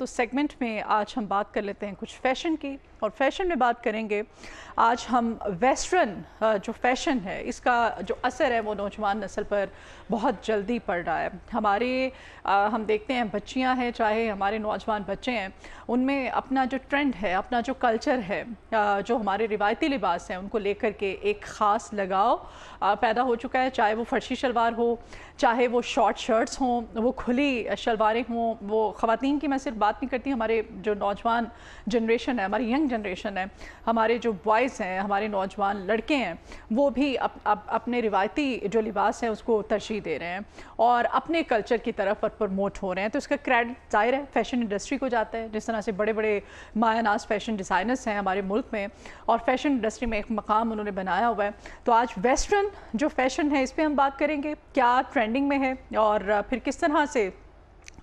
तो सेगमेंट में आज हम बात कर लेते हैं कुछ फ़ैशन की, और फैशन में बात करेंगे। आज हम वेस्टर्न जो फ़ैशन है इसका जो असर है वो नौजवान नस्ल पर बहुत जल्दी पड़ रहा है। हम देखते हैं बच्चियां हैं, चाहे हमारे नौजवान बच्चे हैं, उनमें अपना जो ट्रेंड है, अपना जो कल्चर है, जो हमारे रिवायती लिबास हैं उनको लेकर के एक ख़ास लगाव पैदा हो चुका है। चाहे वो फर्शी शलवार हो, चाहे वो शॉर्ट शर्ट्स हों, वो खुली शलवारें हों। वो ख़वातीन की मैं सिर्फ बात नहीं करती, हमारे जो नौजवान जनरेशन है, हमारी यंग जनरेशन है, हमारे जो बॉयज़ हैं, हमारे नौजवान लड़के हैं, वो भी अपने रिवायती जो लिबास है उसको तरजीह दे रहे हैं और अपने कल्चर की तरफ प्रमोट हो रहे हैं। तो इसका क्रेडिट ज़ाहिर है फ़ैशन इंडस्ट्री को जाता है। जिस तरह से बड़े बड़े मायानाज फ़ैशन डिज़ाइनर्स हैं हमारे मुल्क में और फ़ैशन इंडस्ट्री में एक मकाम उन्होंने बनाया हुआ है। तो आज वेस्टर्न जो फ़ैशन है इस पर हम बात करेंगे, क्या ट्रेंडिंग में है और फिर किस तरह से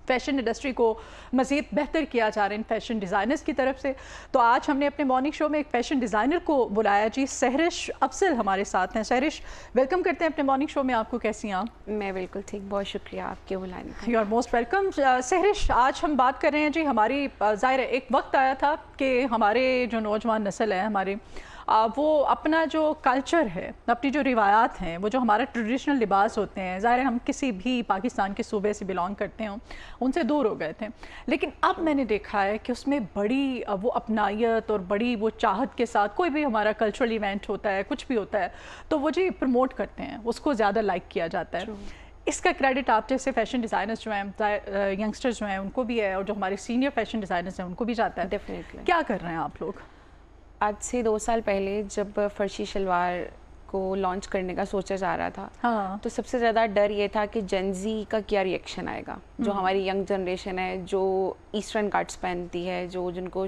फ़ैशन इंडस्ट्री को मज़ीद बेहतर किया जा रहा है इन फ़ैशन डिज़ाइनर्स की तरफ से। तो आज हमने अपने मॉर्निंग शो में एक फ़ैशन डिज़ाइनर को बुलाया जी। सहरिश अफजल हमारे साथ हैं। सहरिश, वेलकम करते हैं अपने मॉर्निंग शो में आपको। कैसी हैं आप? मैं बिल्कुल ठीक, बहुत शुक्रिया आपके बुलाने का। You are most welcome. Sahrish, आज हम बात कर रहे हैं जी, हमारी ज़ाहिर है एक वक्त आया था कि हमारे जो नौजवान नस्ल है हमारी, वो अपना जो कल्चर है, अपनी जो रिवायात हैं, वो जो हमारा ट्रेडिशनल लिबास होते हैं, ज़ाहिर है हम किसी भी पाकिस्तान के सूबे से बिलोंग करते हों, उनसे दूर हो गए थे। लेकिन अब मैंने देखा है कि उसमें बड़ी वो अपनायत और बड़ी वो चाहत के साथ कोई भी हमारा कल्चरल इवेंट होता है, कुछ भी होता है, तो वो जी प्रमोट करते हैं, उसको ज़्यादा लाइक किया जाता है। इसका क्रेडिट आप जैसे फ़ैशन डिज़ाइनर्स जो हैं, यंगस्टर्स जो हैं, उनको भी है, और जो हमारे सीनियर फ़ैशन डिज़ाइनर्स हैं उनको भी जाता है। डेफिनेटली। क्या कर रहे हैं आप लोग? आज से 2 साल पहले जब फर्शी शलवार को लॉन्च करने का सोचा जा रहा था, हाँ। तो सबसे ज़्यादा डर ये था कि जेनजी का क्या रिएक्शन आएगा। जो हमारी यंग जनरेशन है, जो ईस्टर्न कट्स पहनती है, जिनको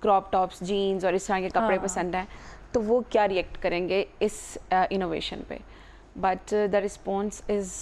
क्रॉप टॉप्स, जीन्स और इस तरह के कपड़े पसंद हैं, तो वो क्या रिएक्ट करेंगे इस इनोवेशन पे। But the response is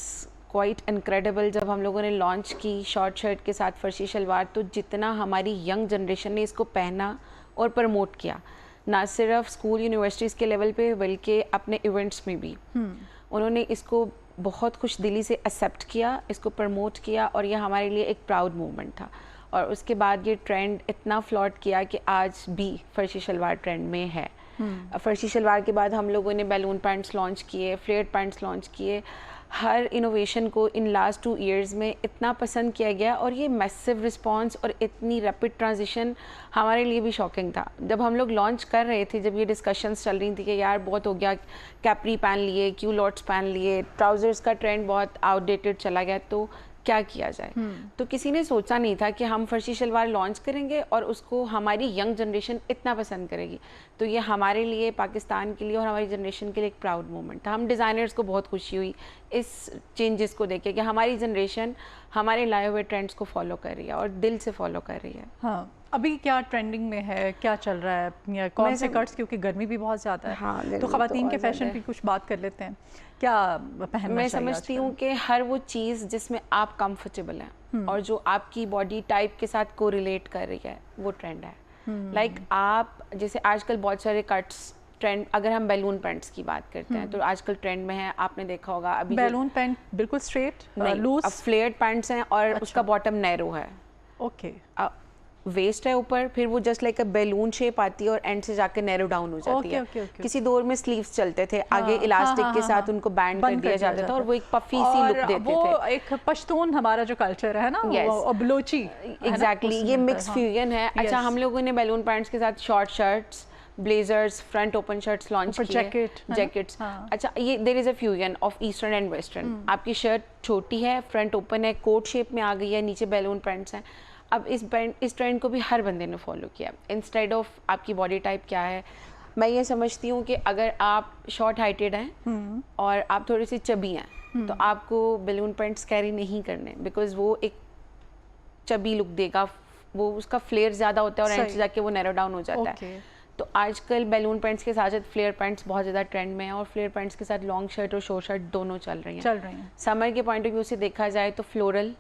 quite incredible. जब हम लोगों ने लॉन्च की शॉर्ट शर्ट के साथ फर्शी शलवार, तो जितना हमारी यंग जनरेशन ने इसको पहना और प्रमोट किया, ना सिर्फ स्कूल यूनिवर्सिटीज़ के लेवल पे बल्कि अपने इवेंट्स में भी उन्होंने इसको बहुत खुश दिली से एक्सेप्ट किया, इसको प्रमोट किया, और यह हमारे लिए एक प्राउड मोमेंट था। और उसके बाद ये ट्रेंड इतना फ्लॉट किया कि आज भी फर्शी शलवार ट्रेंड में है। फर्शी शलवार के बाद हम लोगों ने बैलून पैंट्स लॉन्च किए, फ्लेयर्ड पैंट्स लॉन्च किए। हर इनोवेशन को इन लास्ट 2 इयर्स में इतना पसंद किया गया, और ये मैसिव रिस्पांस और इतनी रैपिड ट्रांजिशन हमारे लिए भी शॉकिंग था। जब हम लोग लॉन्च कर रहे थे, जब ये डिस्कशंस चल रही थी कि यार बहुत हो गया, कैप्री पहन लिए, क्यू लॉट्स पहन लिए, ट्राउज़र्स का ट्रेंड बहुत आउटडेटेड चला गया, तो क्या किया जाए। तो किसी ने सोचा नहीं था कि हम फर्शी शलवार लॉन्च करेंगे और उसको हमारी यंग जनरेशन इतना पसंद करेगी। तो ये हमारे लिए, पाकिस्तान के लिए और हमारी जनरेशन के लिए एक प्राउड मोमेंट था। हम डिज़ाइनर्स को बहुत खुशी हुई इस चेंजेस को देख के कि हमारी जनरेशन हमारे लाए हुए ट्रेंड्स को फॉलो कर रही है और दिल से फॉलो कर रही है। हाँ, अभी क्या ट्रेंडिंग में है, क्या चल रहा है, या कौन से कट्स, क्योंकि गर्मी भी बहुत ज़्यादा है। हाँ, तो ख़वातीन के फैशन की कुछ बात कर लेते हैं। क्या पहनना मैं चाहिए? समझती हूँ कि हर वो चीज़ जिसमें आप कंफर्टेबल हैं और जो आपकी बॉडी टाइप के साथ कोरिलेट कर रही है, वो ट्रेंड है। लाइक आप जैसे आजकल बहुत सारे कट्स ट्रेंड, अगर हम बैलून पैंट्स की बात करते हैं तो आजकल ट्रेंड में है, आपने देखा होगा। अभी बैलून पैंट बिल्कुल स्ट्रेट, लूज, अब फ्लेयर्ड पैंट्स हैं और उसका बॉटम नैरो है। ओके। वेस्ट है ऊपर, फिर वो जस्ट लाइक अ बैलून शेप आती है और एंड से जाके नैरो डाउन हो जाती है। किसी दौर में स्लीव्स चलते थे, आगे इलास्टिक के साथ उनको बैंड कर दिया जाता था और वो एक पफी सी लुक देते थे। वो एक पश्तून हमारा जो कल्चर है ना, और बलोची, एग्जैक्टली, ये मिक्स फ्यूजन है। अच्छा, हम लोगों ने बैलून पैंट्स के साथ short shirts, blazers, front open shirts launch किए, जैकेट्स। अच्छा, ये there is a fusion of eastern and western. आपकी शर्ट छोटी है, फ्रंट ओपन है, कोट शेप में आ गई है, नीचे बैलून पैंट्स हैं। अब इस ट्रेंड को भी हर बंदे ने फॉलो किया। इंस्टेड ऑफ आपकी बॉडी टाइप क्या है, मैं ये समझती हूँ कि अगर आप शॉर्ट हाइटेड हैं और आप थोड़ी सी चबी हैं, तो आपको बैलून पैंट्स कैरी नहीं करने, बिकॉज वो एक चबी लुक देगा, वो उसका फ्लेयर ज़्यादा होता है और एंड से जाके वो नैरो डाउन हो जाता है। तो आजकल बैलून पैंट्स के साथ साथ फ्लेयर पैंट्स बहुत ज़्यादा ट्रेंड में है, और फ्लेयर पैंट्स के साथ लॉन्ग शर्ट और शॉर्ट शर्ट दोनों चल रही हैं। समर के पॉइंट ऑफ व्यू से देखा जाए तो फ्लोरल,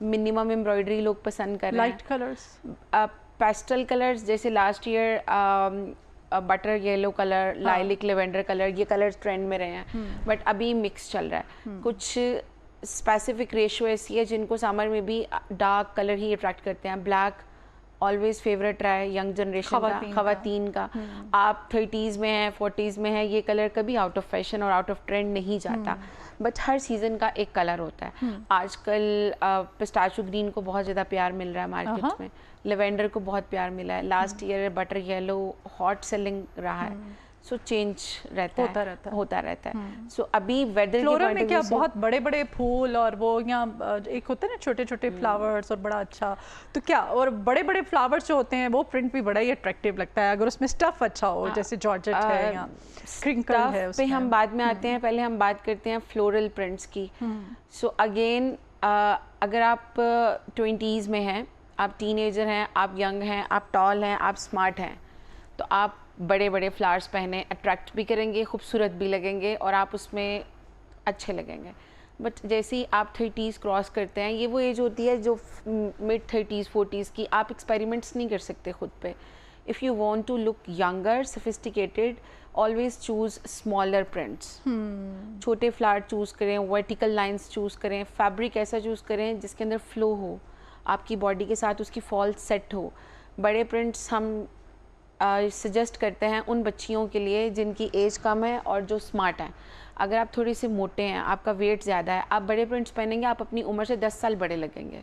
मिनिमम एम्ब्रॉयडरी लोग पसंद कर रहे हैं। लाइट कलर्स, पेस्टल कलर्स, जैसे last year butter yellow colour, lilac lavender colour, ये कलर्स ट्रेंड में रहे हैं। बट अभी मिक्स चल रहा है। कुछ स्पेसिफिक रेशियो ऐसी है जिनको समर में भी डार्क कलर ही अट्रैक्ट करते हैं। ब्लैक ऑलवेज फेवरेट रहा है यंग जनरेशन का, खवातीन का। आप 30s में हैं, 40s में हैं, ये कलर कभी आउट ऑफ फैशन और आउट ऑफ ट्रेंड नहीं जाता। बट हर सीज़न का एक कलर होता है। आजकल पिस्ताचियो ग्रीन को बहुत ज़्यादा प्यार मिल रहा है मार्केट में, लेवेंडर को बहुत प्यार मिला है। Last year butter yellow hot selling रहा है। सो चेंज होता रहता है। सो अभी वेदर फ्लोरल में क्या बहुत बड़े बड़े फूल और वो यहाँ एक होते हैं ना छोटे छोटे फ्लावर्स और बड़ा अच्छा, तो क्या और बड़े बड़े फ्लावर्स जो होते हैं वो प्रिंट भी बड़ा ही अट्रैक्टिव लगता है अगर उसमें स्टफ अच्छा हो, जैसे जॉर्जेट है या क्रिंकल है। पे हम बाद में आते हैं, पहले हम बात करते हैं फ्लोरल प्रिंट्स की। सो अगेन अगर आप 20s में हैं, आप टीनेजर हैं, आप यंग हैं, आप टॉल हैं, आप स्मार्ट हैं, तो आप बड़े बड़े फ्लावर्स पहने अट्रैक्ट भी करेंगे, खूबसूरत भी लगेंगे और आप उसमें अच्छे लगेंगे। बट जैसे ही आप 30s क्रॉस करते हैं, ये वो एज होती है जो मिड 30s 40s की, आप एक्सपेरिमेंट्स नहीं कर सकते खुद पे। If you want to look younger sophisticated, always choose smaller prints. छोटे फ्लावर चूज़ करें, वर्टिकल लाइंस चूज़ करें, फैब्रिक ऐसा चूज़ करें जिसके अंदर फ्लो हो, आपकी बॉडी के साथ उसकी फॉल सेट हो। बड़े प्रिंट्स हम सजेस्ट करते हैं उन बच्चियों के लिए जिनकी एज कम है और जो स्मार्ट हैं। अगर आप थोड़े से मोटे हैं, आपका वेट ज़्यादा है, आप बड़े प्रिंट्स पहनेंगे, आप अपनी उम्र से 10 साल बड़े लगेंगे।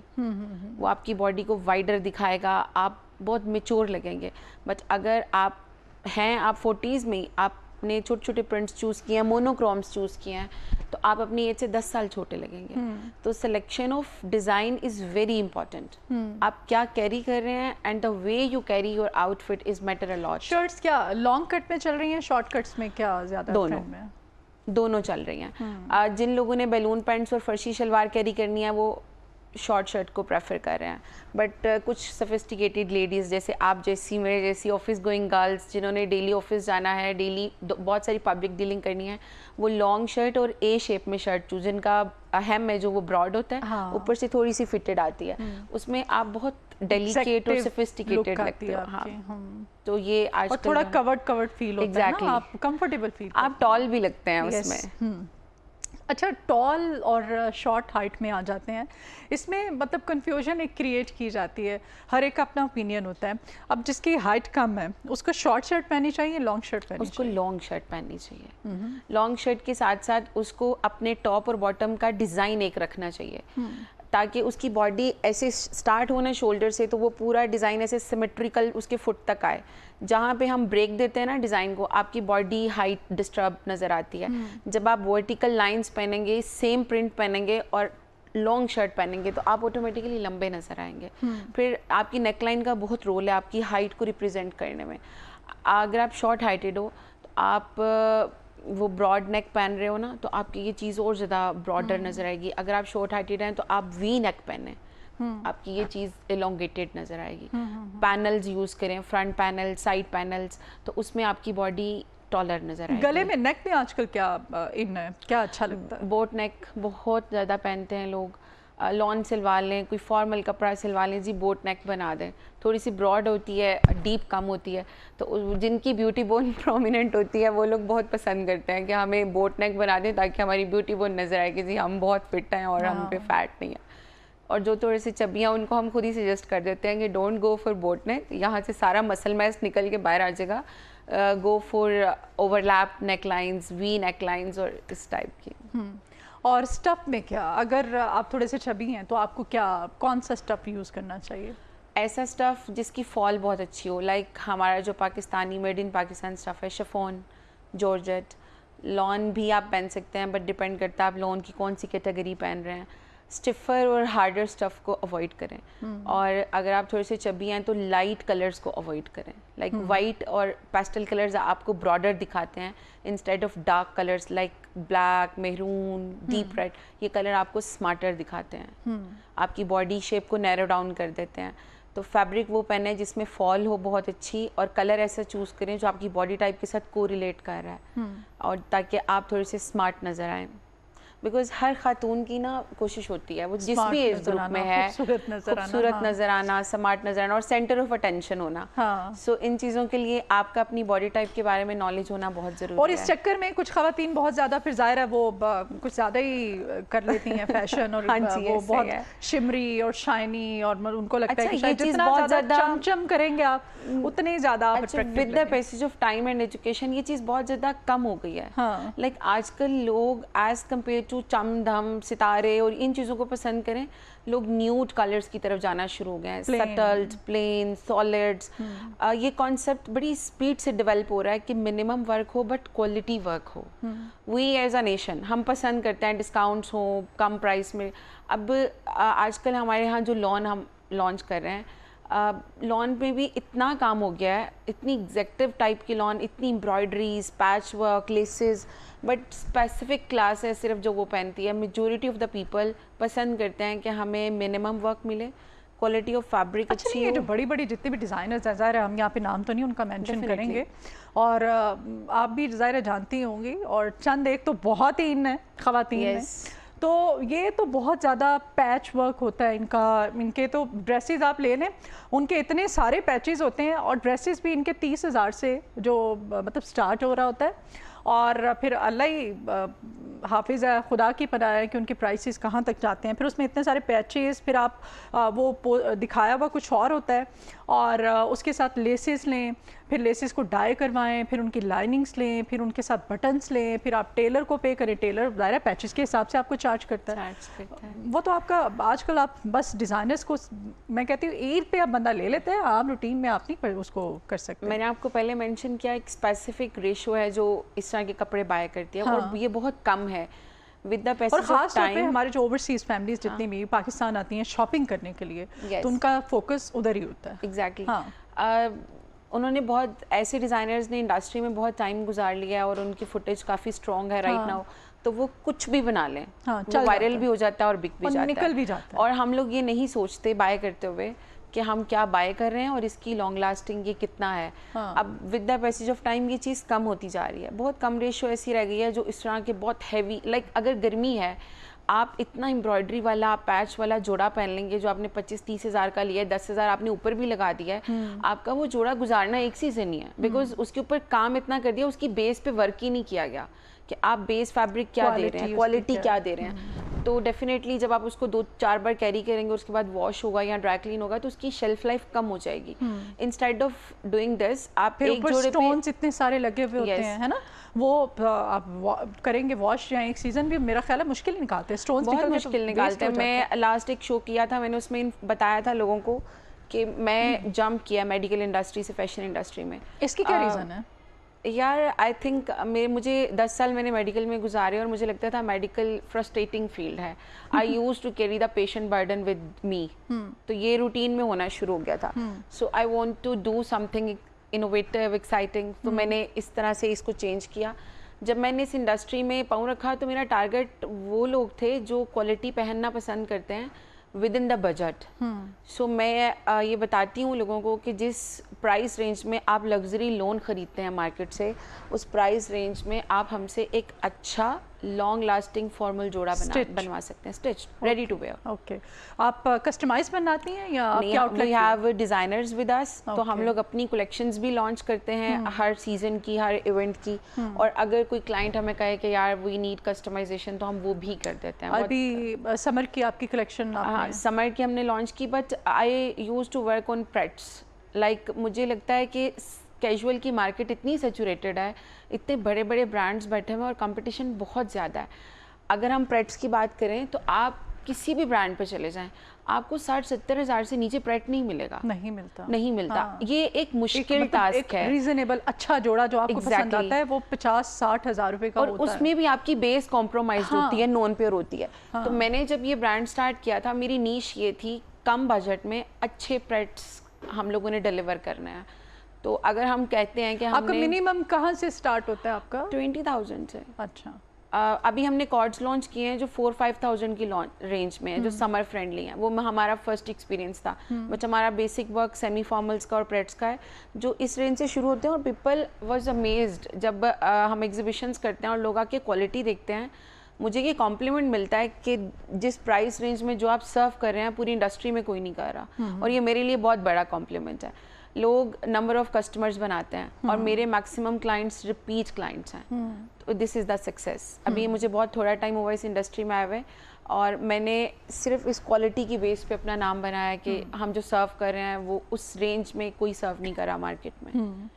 वो आपकी बॉडी को वाइडर दिखाएगा, आप बहुत मेच्योर लगेंगे। बट अगर आप हैं, आप 40s में, आपने छोटे छोटे प्रिंट्स चूज़ किए हैं, मोनोक्रोम्स चूज़ किए हैं, तो आप अपनी एज से 10 साल छोटे लगेंगे। तो selection of design is very important. आप क्या कैरी कर रहे हैं and the way you carry your outfit is matter a lot. Shirts क्या लॉन्ग कट में चल रही हैं, शॉर्ट कट्स में क्या ज़्यादा? दोनों चल रही हैं। जिन लोगों ने बैलून पैंट्स और फर्शी शलवार कैरी करनी है वो शॉर्ट शर्ट को प्रेफर कर रहे हैं। बट कुछ सोफिस्टिकेटेड लेडीज़ जैसे आप जैसी, मेरे जैसी ऑफिस गोइंग गर्ल्स जिन्होंने डेली ऑफिस जाना है, डेली बहुत सारी पब्लिक डीलिंग करनी है, वो लॉन्ग शर्ट और ए शेप में शर्ट चूज, जिनका hem है जो वो ब्रॉड होता है, ऊपर से थोड़ी सी फिटेड आती है, उसमें आप बहुत डेलिकेट और सोफिस्टिकेटेड लगते हो। हाँ, तो ये आज थोड़ा कवर्ड फील होता है ना, आप कंफर्टेबल फील, आप टॉल भी लगते हैं उसमें। अच्छा, टॉल और शॉर्ट हाइट में आ जाते हैं, इसमें मतलब कन्फ्यूजन एक क्रिएट की जाती है, हर एक का अपना ओपिनियन होता है। अब जिसकी हाइट कम है उसको शॉर्ट शर्ट पहननी चाहिए, लॉन्ग शर्ट पहननी चाहिए? उसको लॉन्ग शर्ट पहननी चाहिए। लॉन्ग शर्ट के साथ साथ उसको अपने टॉप और बॉटम का डिज़ाइन एक रखना चाहिए, ताकि उसकी बॉडी ऐसे स्टार्ट होना शोल्डर से, तो वो पूरा डिज़ाइन ऐसे सिमेट्रिकल उसके फुट तक आए। जहाँ पे हम ब्रेक देते हैं ना डिज़ाइन को, आपकी बॉडी हाइट डिस्टर्ब नज़र आती है। जब आप वर्टिकल लाइंस पहनेंगे, सेम प्रिंट पहनेंगे और लॉन्ग शर्ट पहनेंगे, तो आप ऑटोमेटिकली लंबे नज़र आएंगे। फिर आपकी नेकलाइन का बहुत रोल है आपकी हाइट को रिप्रेजेंट करने में। अगर आप शॉर्ट हाइटेड हो तो आप वो ब्रॉड नेक पहन रहे हो ना, तो आपकी ये चीज़ और ज़्यादा ब्रॉडर नज़र आएगी। अगर आप शॉर्ट हाइटेड हैं तो आप वी नेक पहने, आपकी ये चीज़ एलोंगेटेड नज़र आएगी। पैनल्स यूज़ करें, फ्रंट पैनल, साइड पैनल्स, तो उसमें आपकी बॉडी टॉलर नज़र आएगी। गले में नेक में आजकल क्या इन है, क्या अच्छा लगता है? बोट नेक बहुत ज़्यादा पहनते हैं लोग। लॉन सिलवा लें, कोई फॉर्मल कपड़ा सिलवा लें जी, बोट नेक बना दें, थोड़ी सी ब्रॉड होती है, डीप कम होती है, तो जिनकी ब्यूटी बोन प्रोमिनेंट होती है वो लोग बहुत पसंद करते हैं कि हमें बोट नेक बना दें ताकि हमारी ब्यूटी बोन नज़र आए कि जी हम बहुत फिट हैं और हम पे फैट नहीं है। और जो थोड़े से चबियाँ, उनको हम खुद ही सजेस्ट कर देते हैं कि डोंट गो फॉर बोट नेक, यहाँ से सारा मसल मैस निकल के बाहर आ जाएगा। Go for overlap neck lines, V neck lines और इस टाइप की। और स्टफ़ में क्या, अगर आप थोड़े से चबी हैं तो आपको क्या, कौन सा स्टफ़ यूज़ करना चाहिए? ऐसा स्टफ़ जिसकी फॉल बहुत अच्छी हो, लाइक हमारा जो Pakistani made in Pakistan stuff है, शिफॉन, जॉर्जेट, लॉन भी आप पहन सकते हैं, बट डिपेंड करता है आप लॉन की कौन सी कैटेगरी पहन रहे हैं। स्टिफर और हार्डर स्टफ़ को अवॉइड करें, और अगर आप थोड़े से चबी हैं तो लाइट कलर्स को अवॉइड करें, लाइक वाइट और पेस्टल कलर्स आपको ब्रॉडर दिखाते हैं instead of dark colours like black, maroon, deep red. ये कलर आपको स्मार्टर दिखाते हैं, आपकी बॉडी शेप को नैरो डाउन कर देते हैं। तो फैब्रिक वो पहने जिसमें फॉल हो बहुत अच्छी, और कलर ऐसा चूज़ करें जो आपकी बॉडी टाइप के साथ को रिलेट कर रहा है, और ताकि आप थोड़े से स्मार्ट नज़र आएँ। बिकॉज हर खातून की ना कोशिश होती है वो जिस भी एज ग्रुप में है खूबसूरत नजर आना, स्मार्ट नजर आना और सेंटर ऑफ अटेंशन होना। सो इन चीज़ों के लिए आपका अपनी बॉडी टाइप के बारे में नॉलेज होना बहुत ज़रूरी है। और इस चक्कर में कुछ खवातीन बहुत ज़्यादा फिर ज़ाहिर है वो कुछ ज़्यादा ही कर लेती हैं फैशन और वो बहुत शिमरी और शाइनी और उनको लगता है कि शायद जितना ज़्यादा चमचम करेंगे आप उतने ज़्यादा with the passage of time and education ये चीज़ बहुत ज़्यादा कम हो गई है। लाइक आजकल लोग एज कम्पेयर टू चम धम सितारे और इन चीज़ों को पसंद करें, लोग न्यूड कलर्स की तरफ जाना शुरू हो गए हैं, सटल्स, प्लेन, सॉलिड्स। ये कॉन्सेप्ट बड़ी स्पीड से डेवलप हो रहा है कि मिनिमम वर्क हो बट क्वालिटी वर्क हो। वी एज अ नेशन हम पसंद करते हैं डिस्काउंट्स हो, कम प्राइस में। अब आजकल हमारे यहाँ जो लॉन हम लॉन्च कर रहे हैं, लॉन में भी इतना काम हो गया है, इतनी एग्जेक्टिव टाइप की लॉन, इतनी embroideries, patch work, laces, but specific class है सिर्फ जो वो पहनती है। मेजॉरिटी ऑफ द पीपल पसंद करते हैं कि हमें मिनिमम वर्क मिले, क्वालिटी ऑफ फैब्रिक अच्छी हो। ये जो बड़ी बड़ी जितने भी डिज़ाइनर्स हैं, ज़ाहिर है हम यहाँ पे नाम तो नहीं उनका मेंशन करेंगे, और आप भी ज़ाहिर है जानती होंगी, और चंद एक तो बहुत ही इन है खवातीन में, तो ये तो बहुत ज़्यादा पैच वर्क होता है इनका। इनके तो ड्रेसेस आप ले लें, उनके इतने सारे पैचेस होते हैं, और ड्रेसेस भी इनके 30,000 से जो मतलब स्टार्ट हो रहा होता है, और फिर अल्लाह ही हाफिज़ है, खुदा की पनाह है कि उनके प्राइसेस कहाँ तक जाते हैं। फिर उसमें इतने सारे पैचेस, फिर आप वो दिखाया हुआ कुछ और होता है, और उसके साथ लेसेस लें, फिर लेसेस को डाई करवाएं, फिर उनकी लाइनिंग्स लें, फिर उनके साथ बटन्स लें, फिर आप टेलर को पे करें। टेलर दायरा पैचेस के हिसाब से आपको चार्ज करता है। वो तो आपका आजकल आप बस डिज़ाइनर्स को, मैं कहती हूँ ईद पे आप बंदा ले लेते हैं, आम रूटीन में आप नहीं उसको कर सकते। मैंने आपको पहले मेंशन किया एक स्पेसिफिक रेशो है जो इस तरह के कपड़े बाय करती है, और ये बहुत कम है with the passage of time. और खास तौर पे हमारे जो ओवरसीज फैमिलीज जितनी भी पाकिस्तान आती हैं शॉपिंग करने के लिए, तो उनका फोकस उधर ही होता है। एग्जैक्टली। उन्होंने बहुत ऐसे डिज़ाइनर्स ने इंडस्ट्री में बहुत टाइम गुजार लिया है और उनकी फुटेज काफ़ी स्ट्रॉन्ग है राइट नाउ, तो वो कुछ भी बना लें, वो वायरल भी हो जाता है और बिक भी जाता है, निकल भी जाता है। और हम लोग ये नहीं सोचते बाय करते हुए कि हम क्या बाय कर रहे हैं और इसकी लॉन्ग लास्टिंग ये कितना है। अब with the passage of time ये चीज़ कम होती जा रही है। बहुत कम रेशो ऐसी रह गई है जो इस तरह के बहुत हैवी, लाइक अगर गर्मी है आप इतना एम्ब्रॉयडरी वाला पैच वाला जोड़ा पहन लेंगे जो आपने 25-30 हज़ार का लिया है, 10,000 आपने ऊपर भी लगा दिया है, आपका वो जोड़ा गुजारना एक सीजन ही है, बिकॉज उसके ऊपर काम इतना कर दिया, उसकी बेस पे वर्क ही नहीं किया गया कि आप बेस फैब्रिक क्या दे रहे हैं, क्वालिटी क्या दे रहे हैं। तो डेफिनेटली जब आप उसको 2-4 बार कैरी करेंगे, उसके बाद वॉश होगा या ड्राई क्लीन होगा, तो उसकी शेल्फ लाइफ कम हो जाएगी। इंस्टेड ऑफ डूइंग दिस आप एक जोड़े पे स्टोन्स इतने सारे लगे हुए होते हैं, है ना, वो आप करेंगे वॉश या एक सीजन भी मेरा ख्याल है मुश्किल निकालते हैं, स्टोन्स बहुत मुश्किल निकालते हैं। मैं लास्ट एक शो किया था, मैंने उसमें बताया था लोगों को कि मैं जंप किया मेडिकल इंडस्ट्री से फैशन इंडस्ट्री में। इसकी क्या रीज़न है यार? आई थिंक मुझे 10 साल मैंने मेडिकल में गुजारे और मुझे लगता था मेडिकल फ्रस्ट्रेटिंग फील्ड है। I used to carry the patient burden with me, तो ये रूटीन में होना शुरू हो गया था। So I want to do something innovative, exciting, तो मैंने इस तरह से इसको चेंज किया। जब मैंने इस इंडस्ट्री में पाँव रखा तो मेरा टारगेट वो लोग थे जो क्वालिटी पहनना पसंद करते हैं विद इन द बजट। सो मैं ये बताती हूँ लोगों को कि जिस प्राइस रेंज में आप लग्जरी लोन ख़रीदते हैं मार्केट से, उस प्राइस रेंज में आप हमसे एक अच्छा लॉन्ग लास्टिंग फॉर्मल जोड़ा बनवा सकते हैं, stitch, ready to wear. Okay, आप कस्टमाइज बनाती हैं या we have designers with us, तो हम लोग अपनी कलेक्शंस भी लॉन्च करते हैं हर सीजन की, हर इवेंट की, और अगर कोई क्लाइंट हमें कहे कि यार वी नीड कस्टमाइजेशन तो हम वो भी कर देते हैं। अभी समर की आपकी कलेक्शन? हाँ, समर की हमने लॉन्च की, but I use to work on prets. Like मुझे लगता है कि कैजुअल की मार्केट इतनी सैचुरेटेड है, इतने बड़े बड़े ब्रांड्स बैठे हुए हैं और कंपटीशन बहुत ज़्यादा है। अगर हम प्रेट्स की बात करें तो आप किसी भी ब्रांड पे चले जाएं, आपको 60-70 हज़ार से नीचे प्रेट नहीं मिलेगा, नहीं मिलता। हाँ। ये एक मुश्किल टास्क है। रीजनेबल अच्छा जोड़ा जो आपको पसंद आता है वो 50-60 हज़ार रुपए का और होता उसमें है। भी आपकी बेस कॉम्प्रोमाइज होती है, नॉन प्योर होती है। तो मैंने जब ये ब्रांड स्टार्ट किया था, मेरी नीश ये थी कम बजट में अच्छे प्रेट्स हम लोगों ने डिलीवर करना है। तो अगर हम कहते हैं कि आपका मिनिमम कहाँ से स्टार्ट होता है? आपका 20,000 से। अच्छा। अभी हमने कॉर्ड्स लॉन्च किए हैं जो 4-5,000 की रेंज में है, जो समर फ्रेंडली हैं। वो हमारा फर्स्ट एक्सपीरियंस था, बट हमारा बेसिक वर्क सेमी फॉर्मल्स का और प्रेट्स का है जो इस रेंज से शुरू होते हैं। और पीपल वाज अमेज्ड जब हम एग्जीबिशंस करते हैं और लोग आके क्वालिटी देखते हैं, मुझे ये कॉम्प्लीमेंट मिलता है कि जिस प्राइस रेंज में जो आप सर्व कर रहे हैं पूरी इंडस्ट्री में कोई नहीं कर रहा, और ये मेरे लिए बहुत बड़ा कॉम्प्लीमेंट है। लोग नंबर ऑफ कस्टमर्स बनाते हैं और मेरे मैक्सिमम क्लाइंट्स रिपीट क्लाइंट्स हैं, तो दिस इज़ द सक्सेस। अभी मुझे बहुत थोड़ा टाइम हुआ इस इंडस्ट्री में आए हुए, और मैंने सिर्फ इस क्वालिटी की बेस पे अपना नाम बनाया है कि हम जो सर्व कर रहे हैं वो उस रेंज में कोई सर्व नहीं कर रहा मार्केट में।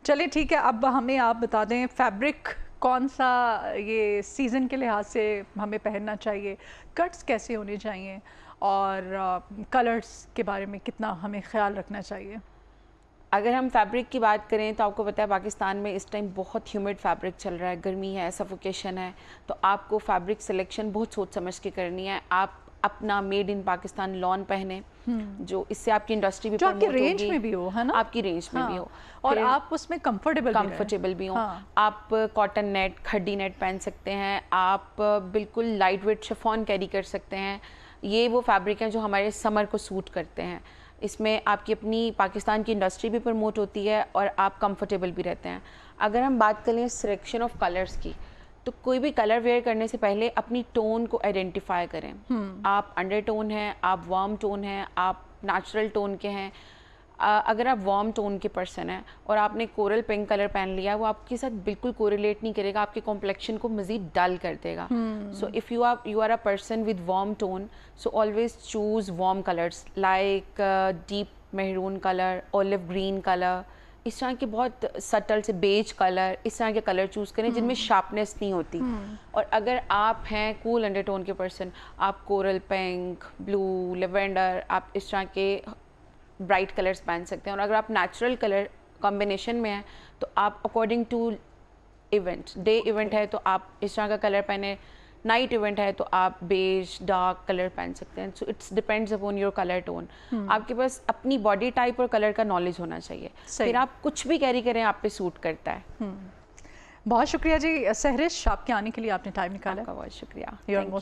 चलिए ठीक है, अब हमें आप बता दें फैब्रिक कौन सा ये सीज़न के लिहाज से हमें पहनना चाहिए, कट्स कैसे होने चाहिए, और कलर्स के बारे में कितना हमें ख्याल रखना चाहिए। अगर हम फैब्रिक की बात करें तो आपको पता है पाकिस्तान में इस टाइम बहुत ह्यूमिड फैब्रिक चल रहा है, गर्मी है, सफोकेशन है, तो आपको फैब्रिक सिलेक्शन बहुत सोच समझ के करनी है। आप अपना मेड इन पाकिस्तान लॉन पहने, जो इससे आपकी इंडस्ट्री भी जो आपकी रेंज में भी हो, है ना, आपकी रेंज में भी हो, और आप उसमें कंफर्टेबल भी हो। आप कॉटन नेट, खड्डी नेट पहन सकते हैं, आप बिल्कुल लाइट वेट शिफॉन कैरी कर सकते हैं। ये वो फैब्रिक हैं जो हमारे समर को सूट करते हैं। इसमें आपकी अपनी पाकिस्तान की इंडस्ट्री भी प्रमोट होती है और आप कंफर्टेबल भी रहते हैं। अगर हम बात करें सिलेक्शन ऑफ कलर्स की, तो कोई भी कलर वेयर करने से पहले अपनी टोन को आइडेंटिफाई करें। आप अंडर टोन हैं, आप वार्म टोन हैं, आप नेचुरल टोन के हैं। अगर आप वार्म टोन के पर्सन हैं और आपने कोरल पिंक कलर पहन लिया, वो आपके साथ बिल्कुल कोरिलेट नहीं करेगा, आपके कॉम्प्लेक्शन को मज़ीद डल कर देगा। So if you are a person with warm tone, so always choose warm colours like deep maroon colour, olive green colour, इस तरह के बहुत सटल से बेज कलर, इस तरह के कलर चूज़ करें जिनमें शार्पनेस नहीं होती। और अगर आप हैं कूल अंडरटोन के पर्सन, आप कोरल पिंक, ब्लू, लेवेंडर, आप इस तरह के ब्राइट कलर्स पहन सकते हैं। और अगर आप नेचुरल कलर कॉम्बिनेशन में हैं तो आप according to event, day event है तो आप इस तरह का कलर पहने, नाइट इवेंट है तो आप बेज डार्क कलर पहन सकते हैं। So it's depends upon your colour tone. आपके पास अपनी बॉडी टाइप और कलर का नॉलेज होना चाहिए, फिर आप कुछ भी कैरी करें आप पे सूट करता है। बहुत शुक्रिया जी सहरिश, आपके आने के लिए आपने टाइम निकाला। आपका बहुत शुक्रिया।